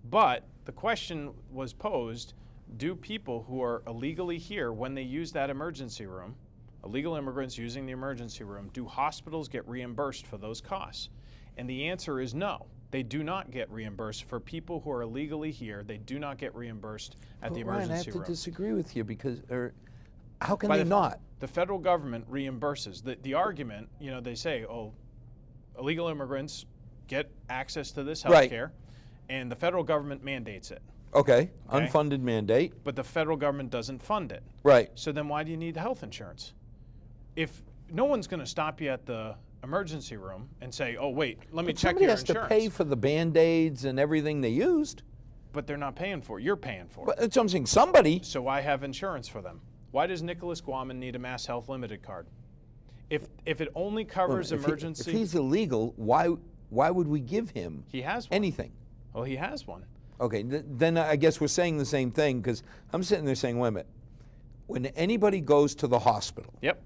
But the question was posed, do people who are illegally here, when they use that emergency room, illegal immigrants using the emergency room, do hospitals get reimbursed for those costs? And the answer is no. They do not get reimbursed. For people who are illegally here, they do not get reimbursed at the But Ryan, I have emergency to room. disagree with you because, how can By they the- not? The federal government reimburses. The argument, they say, oh, illegal immigrants get access to this health Right. care, and the federal government mandates it. Okay, Okay. unfunded mandate. But the federal government doesn't fund it. Right. So then why do you need health insurance? If no one's going to stop you at the emergency room and say, oh, wait, let me But check somebody your has insurance. to pay for the Band-Aids and everything they used. But they're not paying for it. You're paying for it. But that's what I'm saying. Somebody. So why have insurance for them? Why does Nicholas Guaman need a Mass Health Limited card? If it only covers if emergency, he's illegal, why would we give him he has one. anything? Well, he has one. Okay, then I guess we're saying the same thing, because I'm sitting there saying, wait a minute. When anybody goes to the hospital Yep.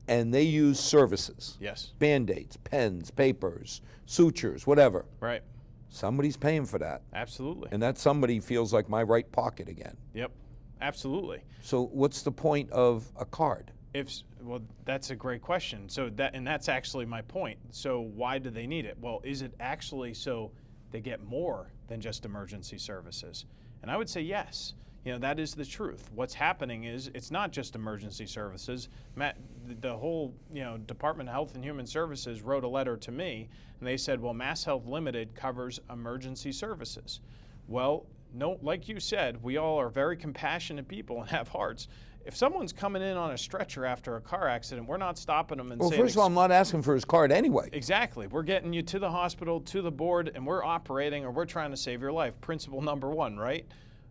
and they use services, Yes. Band-Aids, pens, papers, sutures, whatever, Right. somebody's paying for that. Absolutely. And that somebody feels like my right pocket again. Yep. Absolutely. So what's the point of a card? Well, that's a great question. So that's actually my point. So why do they need it? Well, is it actually so they get more than just emergency services? And I would say yes. That is the truth. What's happening is it's not just emergency services. The whole, Department of Health and Human Services wrote a letter to me, and they said, well, Mass Health Limited covers emergency services. Well, no, like you said, we all are very compassionate people and have hearts. If someone's coming in on a stretcher after a car accident, we're not stopping them and Well, saying, first of all, I'm not asking for his card anyway. exactly, we're getting you to the hospital, to the board, and we're operating or we're trying to save your life. Principle number one, right?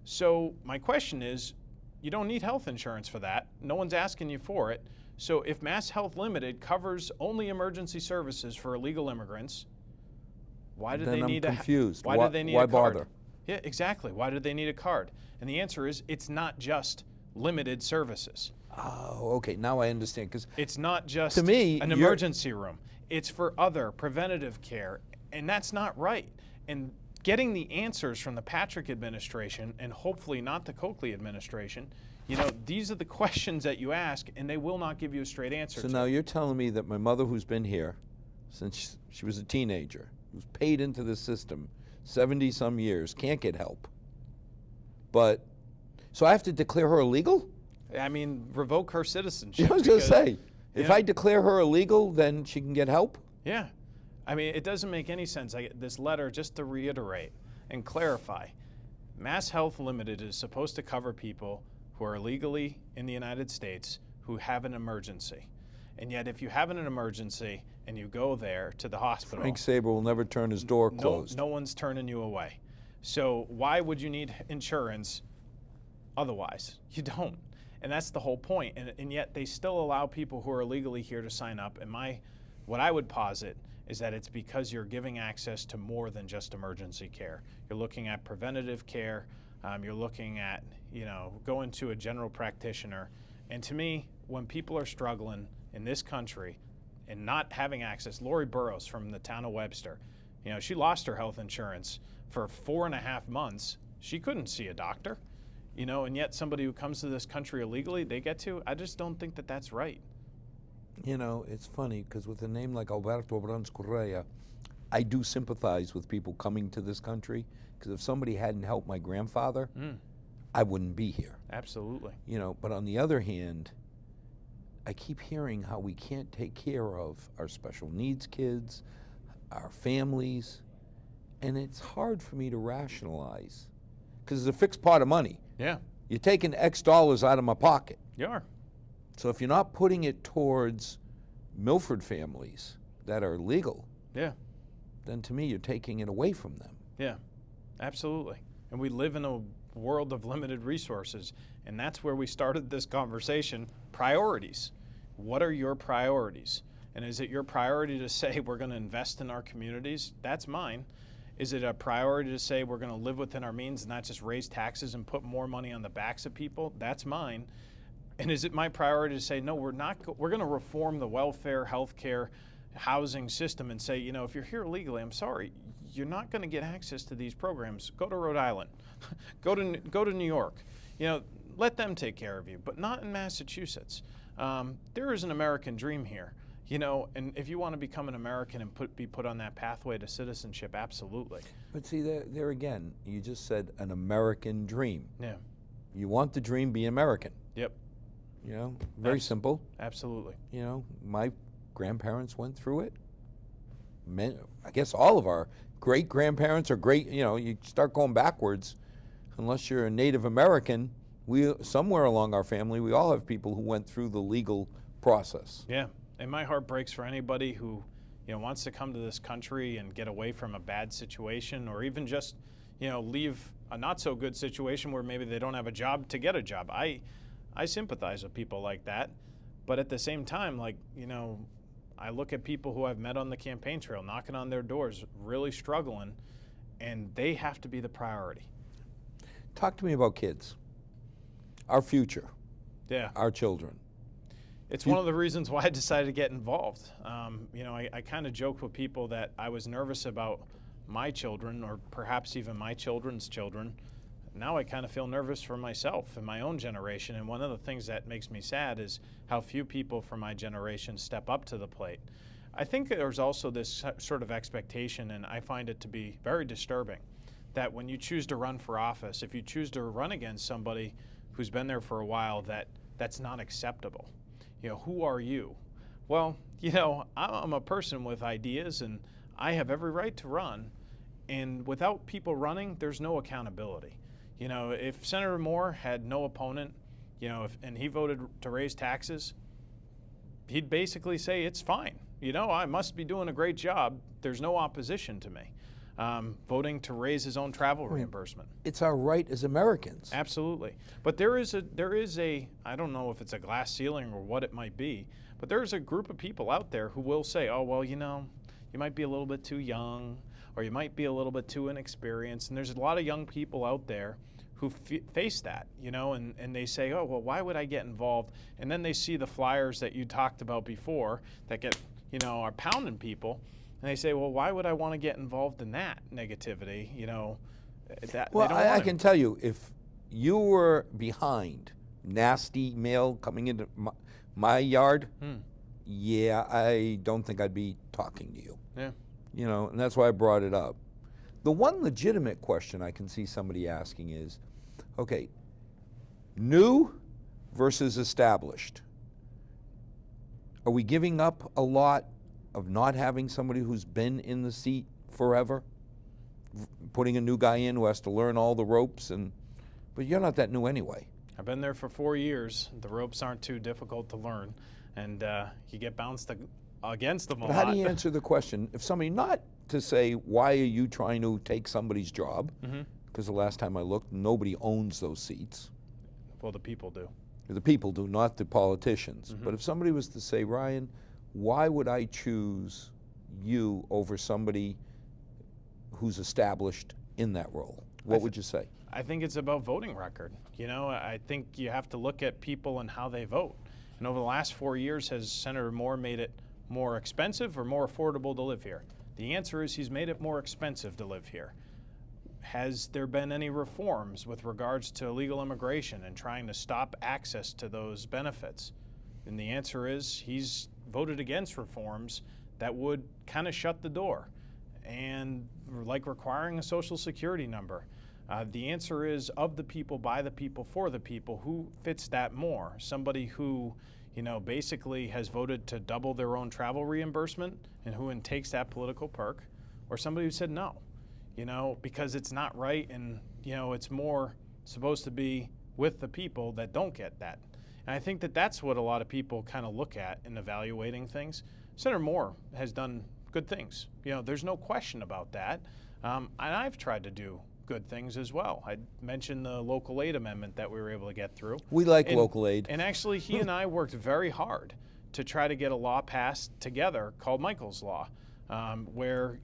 So my question is, you don't need health insurance for that. No one's asking you for it. So if Mass Health Limited covers only emergency services for illegal immigrants, why do Then they I'm need confused. Why do they need Why a card? bother? Yeah, exactly. Why do they need a card? And the answer is, it's not just limited services. Oh, okay. Now I understand. Because It's not just To me, an you're- emergency room. It's for other preventative care, and that's not right. And getting the answers from the Patrick administration, and hopefully not the Coakley administration, these are the questions that you ask, and they will not give you a straight answer So to. now you're telling me that my mother, who's been here since she was a teenager, who's paid into the system 70-some years, can't get help. But, so I have to declare her illegal? I mean, revoke her citizenship. I was going to because- say, if I declare her illegal, then she can get help? Yeah. I mean, it doesn't make any sense. This letter, just to reiterate and clarify, Mass Health Limited is supposed to cover people who are legally in the United States who have an emergency. And yet, if you have an emergency and you go there to the hospital, Frank Saber will never turn his door closed. No one's turning you away. So why would you need insurance otherwise? You don't. And that's the whole point. And yet they still allow people who are legally here to sign up. And what I would posit is that it's because you're giving access to more than just emergency care. You're looking at preventative care. You're looking at, going to a general practitioner. And to me, when people are struggling in this country and not having access, Lori Burrows from the town of Webster, she lost her health insurance for 4.5 months. She couldn't see a doctor, and yet somebody who comes to this country illegally, they get to. I just don't think that that's right. It's funny because with a name like Alberto Bruns Correia, I do sympathize with people coming to this country, because if somebody hadn't helped my grandfather, I wouldn't be here. Absolutely. But on the other hand, I keep hearing how we can't take care of our special needs kids, our families, and it's hard for me to rationalize because it's a fixed pot of money. Yeah. You're taking X dollars out of my pocket. You are. So if you're not putting it towards Milford families that are legal, yeah, then to me you're taking it away from them. Yeah, absolutely. And we live in a world of limited resources, and that's where we started this conversation. Priorities. What are your priorities? And is it your priority to say we're going to invest in our communities? That's mine. Is it a priority to say we're going to live within our means and not just raise taxes and put more money on the backs of people? That's mine. And is it my priority to say, no, we're going to reform the welfare, healthcare, housing system and say, if you're here illegally, I'm sorry, you're not going to get access to these programs. Go to Rhode Island. Go to New York. Let them take care of you, but not in Massachusetts. There is an American dream here, and if you want to become an American and be put on that pathway to citizenship, absolutely. But see, there again, you just said an American dream. Yeah. You want the dream, be American. Yep. Very simple. Absolutely. My grandparents went through it. I guess all of our great-grandparents are great. You start going backwards, unless you're a Native American. Somewhere along our family, we all have people who went through the legal process. Yeah, and my heart breaks for anybody who, wants to come to this country and get away from a bad situation, or even just, leave a not so good situation where maybe they don't have a job to get a job. I sympathize with people like that, but at the same time, I look at people who I've met on the campaign trail, knocking on their doors, really struggling, and they have to be the priority. Talk to me about kids. Our future. Yeah. Our children. It's one of the reasons why I decided to get involved. I kind of joked with people that I was nervous about my children, or perhaps even my children's children. Now I kind of feel nervous for myself and my own generation. And one of the things that makes me sad is how few people from my generation step up to the plate. I think there's also this sort of expectation, and I find it to be very disturbing, that when you choose to run for office, if you choose to run against somebody who's been there for a while, that's not acceptable. Who are you? Well, I'm a person with ideas, and I have every right to run. And without people running, there's no accountability. If Senator Moore had no opponent, and he voted to raise taxes, he'd basically say it's fine. I must be doing a great job. There's no opposition to me. Voting to raise his own travel reimbursement. It's our right as Americans. Absolutely. But there is a, I don't know if it's a glass ceiling or what it might be, but there's a group of people out there who will say, oh, well, you might be a little bit too young, or you might be a little bit too inexperienced. And there's a lot of young people out there who face that, and they say, oh, well, why would I get involved? And then they see the flyers that you talked about before that get, are pounding people. And they say, well, why would I want to get involved in that negativity? I can tell you, if you were behind nasty mail coming into my yard, yeah, I don't think I'd be talking to you. Yeah. And that's why I brought it up. The one legitimate question I can see somebody asking is, okay, new versus established. Are we giving up a lot of not having somebody who's been in the seat forever, putting a new guy in who has to learn all the ropes, but you're not that new anyway. I've been there for 4 years. The ropes aren't too difficult to learn, and you get bounced against them a lot. How do you answer the question, if somebody, not to say, why are you trying to take somebody's job, because the last time I looked, nobody owns those seats. Well, the people do. The people do, not the politicians. But if somebody was to say, Ryan, why would I choose you over somebody who's established in that role? What would you say? I think it's about voting record. You know, I think you have to look at people and how they vote. And over the last 4 years, has Senator Moore made it more expensive or more affordable to live here? The answer is he's made it more expensive to live here. Has there been any reforms with regards to illegal immigration and trying to stop access to those benefits? And the answer is he's voted against reforms that would kind of shut the door, and like requiring a social security number. The answer is of the people, by the people, for the people. Who fits that more? Somebody who, basically has voted to double their own travel reimbursement and who takes that political perk, or somebody who said no, because it's not right, and it's more supposed to be with the people that don't get that. And I think that that's what a lot of people kind of look at in evaluating things. Senator Moore has done good things. There's no question about that. And I've tried to do good things as well. I mentioned the local aid amendment that we were able to get through. We like local aid. And actually, he and I worked very hard to try to get a law passed together called Michael's Law, where,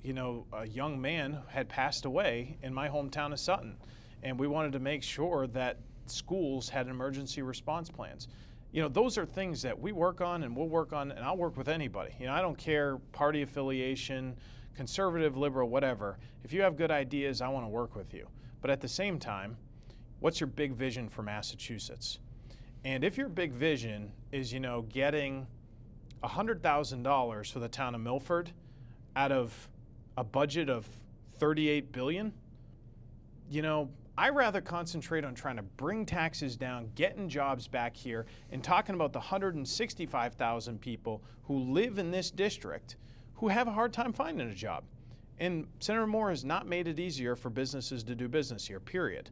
a young man had passed away in my hometown of Sutton. And we wanted to make sure that schools had emergency response plans. Those are things that we work on and we'll work on, and I'll work with anybody. I don't care party affiliation, conservative, liberal, whatever. If you have good ideas, I want to work with you. But at the same time, what's your big vision for Massachusetts? And if your big vision is, getting $100,000 for the town of Milford out of a budget of $38 billion, I rather concentrate on trying to bring taxes down, getting jobs back here, and talking about the 165,000 people who live in this district who have a hard time finding a job. And Senator Moore has not made it easier for businesses to do business here, period.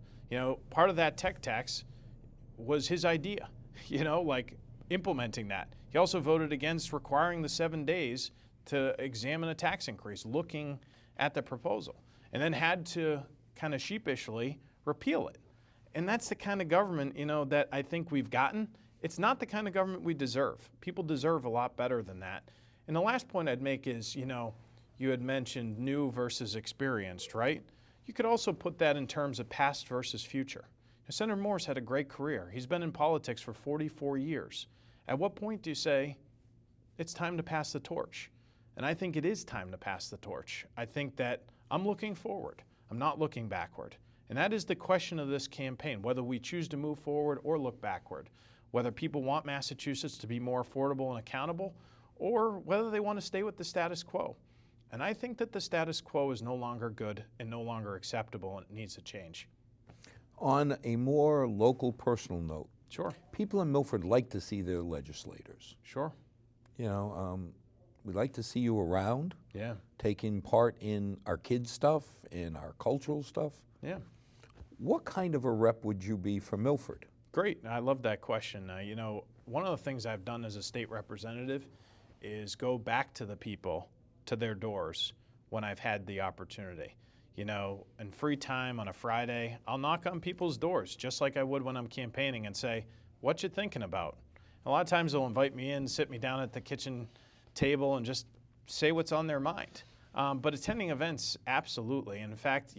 Part of that tech tax was his idea, like implementing that. He also voted against requiring the 7 days to examine a tax increase, looking at the proposal, and then had to kind of sheepishly repeal it. And that's the kind of government, that I think we've gotten. It's not the kind of government we deserve. People deserve a lot better than that. And the last point I'd make is, you had mentioned new versus experienced, right? You could also put that in terms of past versus future. Senator Moore's had a great career. He's been in politics for 44 years. At what point do you say, it's time to pass the torch? And I think it is time to pass the torch. I think that I'm looking forward. I'm not looking backward. And that is the question of this campaign, whether we choose to move forward or look backward, whether people want Massachusetts to be more affordable and accountable, or whether they want to stay with the status quo. And I think that the status quo is no longer good and no longer acceptable, and it needs to change. On a more local, personal note, Sure. people in Milford like to see their legislators. Sure. We like to see you around, Yeah. taking part in our kids' stuff, in our cultural stuff. Yeah. What kind of a rep would you be for Milford? Great. I love that question. One of the things I've done as a state representative is go back to the people, to their doors, when I've had the opportunity. In free time on a Friday, I'll knock on people's doors, just like I would when I'm campaigning, and say, what you thinking about? A lot of times they'll invite me in, sit me down at the kitchen table, and just say what's on their mind. But attending events, absolutely. In fact,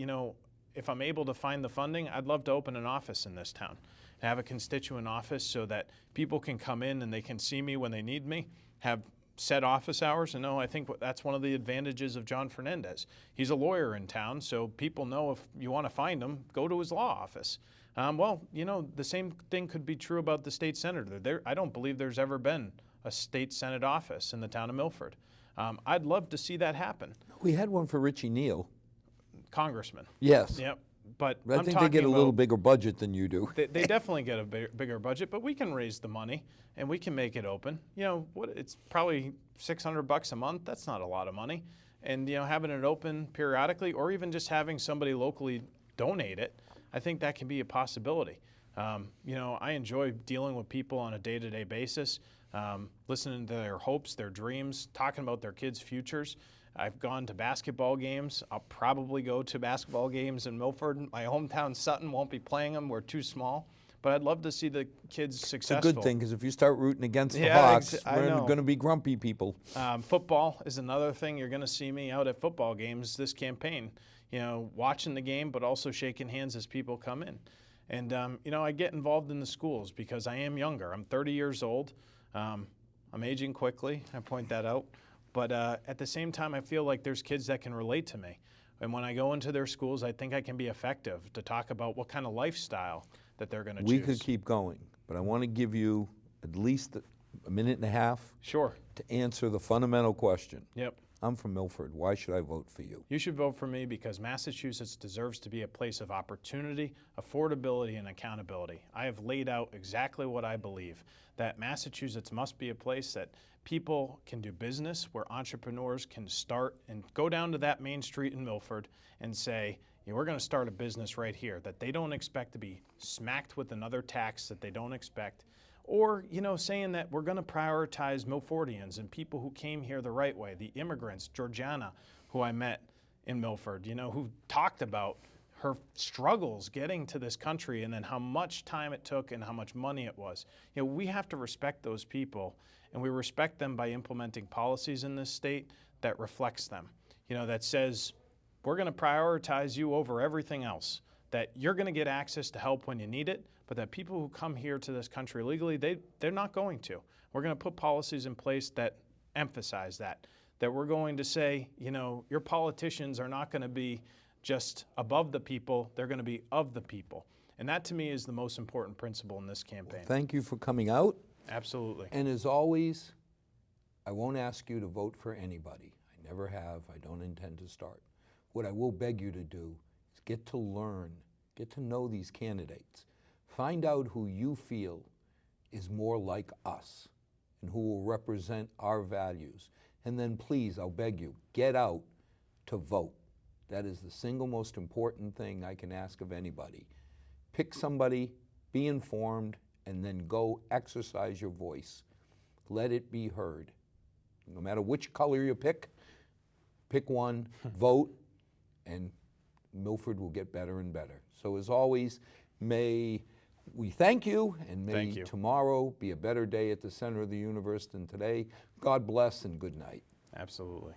if I'm able to find the funding, I'd love to open an office in this town, and have a constituent office so that people can come in and they can see me when they need me, have set office hours. And I think that's one of the advantages of John Fernandez. He's a lawyer in town, so people know if you want to find him, go to his law office. The same thing could be true about the state senator. I don't believe there's ever been a state senate office in the town of Milford. I'd love to see that happen. We had one for Richie Neal. Congressman. Yes. Yep. But I I'm think they get a talking little about- bigger budget than you do. They definitely get a bigger budget, but we can raise the money and we can make it open. You know, it's probably $600 a month. That's not a lot of money. And, you know, having it open periodically or even just having somebody locally donate it, I think that can be a possibility. You know, I enjoy dealing with people on a day-to-day basis, listening to their hopes, their dreams, talking about their kids' futures. I've gone to basketball games. I'll probably go to basketball games in Milford. My hometown Sutton won't be playing them. We're too small. But I'd love to see the kids successful. It's a good thing, because if you start rooting against the Yeah, Hawks, I we're know. going to be grumpy people. Football is another thing. You're going to see me out at football games this campaign, you know, watching the game, but also shaking hands as people come in. And, you know, I get involved in the schools because I am younger. I'm 30 years old. I'm aging quickly. I point that out. But at the same time, I feel like there's kids that can relate to me. And when I go into their schools, I think I can be effective to talk about what kind of lifestyle that they're going to choose. We could keep going, but I want to give you at least a minute and a half Sure. to answer the fundamental question. Yep. I'm from Milford. Why should I vote for you? You should vote for me because Massachusetts deserves to be a place of opportunity, affordability, and accountability. I have laid out exactly what I believe, that Massachusetts must be a place that people can do business, where entrepreneurs can start and go down to that main street in Milford and say, you know, we're going to start a business right here, that they don't expect to be smacked with another tax that they don't expect. Or, you know, saying that we're going to prioritize Milfordians and people who came here the right way, the immigrants, Georgiana, who I met in Milford, you know, who talked about her struggles getting to this country and then how much time it took and how much money it was. You know, we have to respect those people, and we respect them by implementing policies in this state that reflects them, you know, that says we're going to prioritize you over everything else, that you're going to get access to help when you need it, but that people who come here to this country legally, they're not going to. We're going to put policies in place that emphasize that we're going to say, you know, your politicians are not going to be just above the people, they're going to be of the people. And that to me is the most important principle in this campaign. Thank you for coming out. Absolutely. And as always, I won't ask you to vote for anybody. I never have. I don't intend to start. What I will beg you to do is get to learn, get to know these candidates. Find out who you feel is more like us and who will represent our values. And then please, I'll beg you, get out to vote. That is the single most important thing I can ask of anybody. Pick somebody, be informed, and then go exercise your voice. Let it be heard. No matter which color you pick one, vote, and Milford will get better and better. So as always, may we thank you, and may tomorrow be a better day at the center of the universe than today. God bless and good night. Absolutely.